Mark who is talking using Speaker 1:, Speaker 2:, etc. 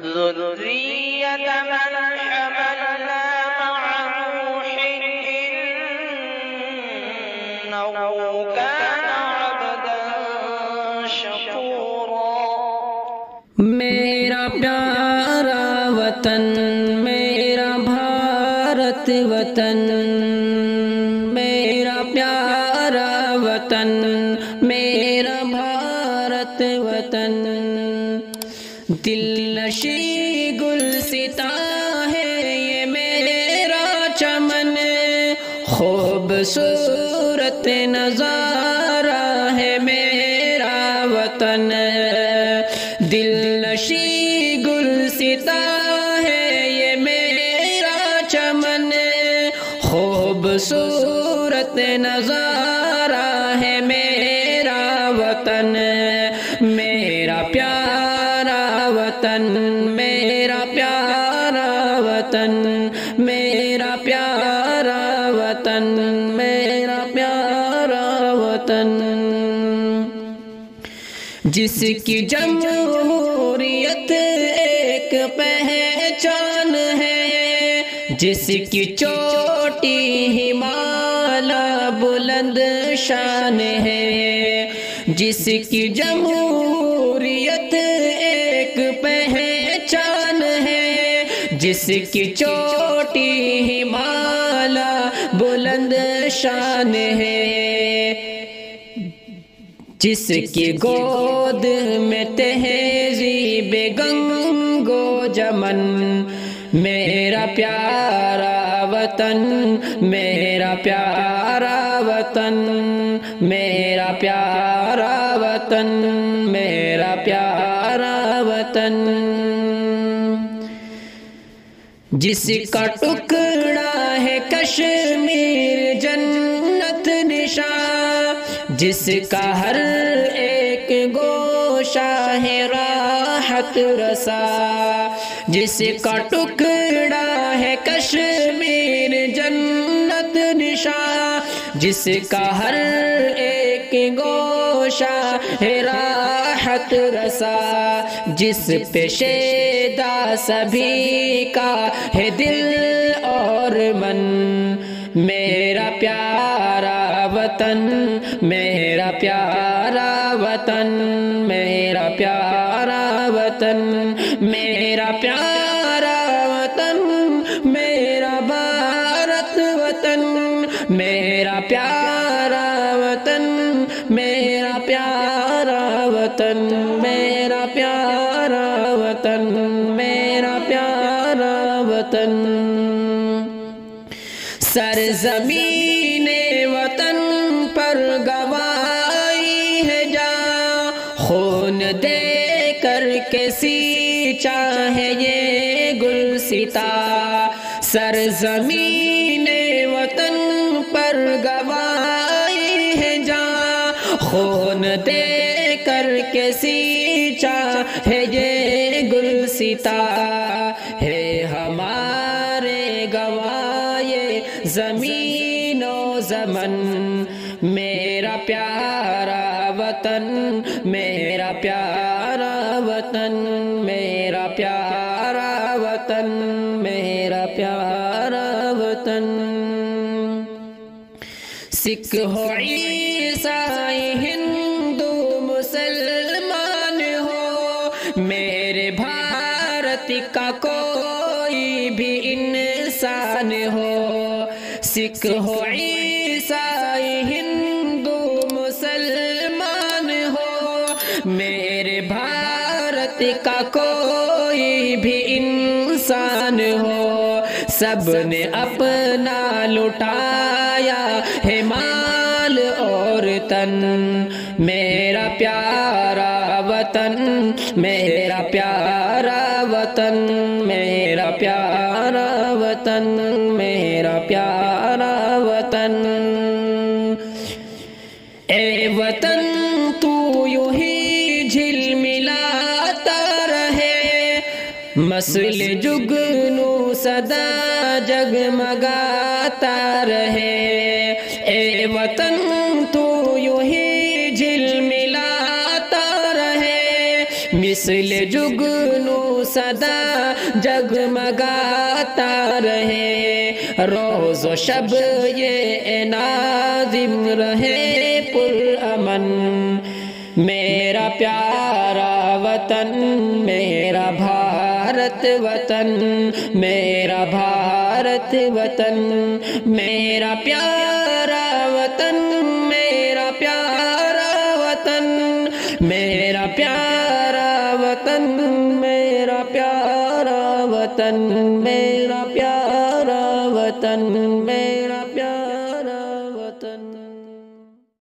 Speaker 1: ذرية من حملنا مع نوح إنه كان عبدا شكورا۔
Speaker 2: میرا پیارا وطن، میرا بھارت وطن، میرا پیارا وطن، میرا بھارت وطن، دل نشیں گلستاں ہے یہ میرا چمن، خوبصورت نظارہ ہے میرا وطن، دل نشیں گلستاں ہے یہ میرا چمن، خوبصورت نظارہ ہے میرا وطن، میرا پیارا وطن، میرا پیارا وطن، میرا پیارا وطن، میرا پیارا وطن، جس کی جمہوریت ایک پہچان ہے، جس کی چوٹی ہمالیہ بلند شان ہے، جس کی جمہوریت ایک پہچان ہے، جس کی چوٹی ہمالیہ بلند شان ہے، جس کی گود میں تہذیب گنگ و جمن، میرا پیارا وطن، میرا پیارا وطن، میرا پیارا وطن، میرا پیارا وطن، جس کا ٹکڑا ہے کشمیر جنت نشاں، جس کا ہر ایک گوشہ ہے راحت رسا، جس کا ٹکڑا ہے کشمیر جنت نشاں، جس کا ہر ایک گوشہ ہے راحت رسا، جس پہ شیدا سبھی کا ہے دل اور من، میرا پیارا وطن، میرا پیارا وطن، میرا پیارا وطن، میرا پیارا وطن، میرا بھارت وطن، میرا پیارا وطن، میرا پیارا وطن، میرا پیارا وطن، میرا پیارا وطن، سرزمین وطن پر گوائی ہے جاں، خون دے کر کے سینچا ہے یہ گلستاں، سرزمین وطن پر گوائی ہے جاں، خون دے کر کے سینچا ہے یہ گلستاں، ہے ہمارے گواہ زمین و زمن، میرا پیارا وطن، میرا پیارا وطن، میرا پیارا وطن، میرا پیارا وطن، سکھ ہو عیسائی ہندو مسلمان ہو، میرے بھارت کا کوئی بھی انسان ہو، سکھ ہو عیسائی ہندو مسلمان ہو، میرے بھارت کا کوئی بھی انسان ہو، سب نے اپنا لٹایا ہے مال اور تن، میرا پیارا وطن، میرا پیارا وطن، میرا پیارا وطن، میرا پیارا وطن، اے وطن تو یوں ہی جھلملاتا رہے، مسل جگنو سدا جگمگاتا رہے، اے وطن تو یوں ہی جھلملاتا رہے، مثل جگنو سدا جگمگاتا رہے، روز و شب یہ ناظم رہے پرامن۔ میرا پیارا وطن، میرا بھارت وطن، میرا بھارت وطن، میرا پیارا وطن، میرا پیارا وطن، میرا پیارا وطن، میرا پیارا وطن، میرا پیارا وطن، میرا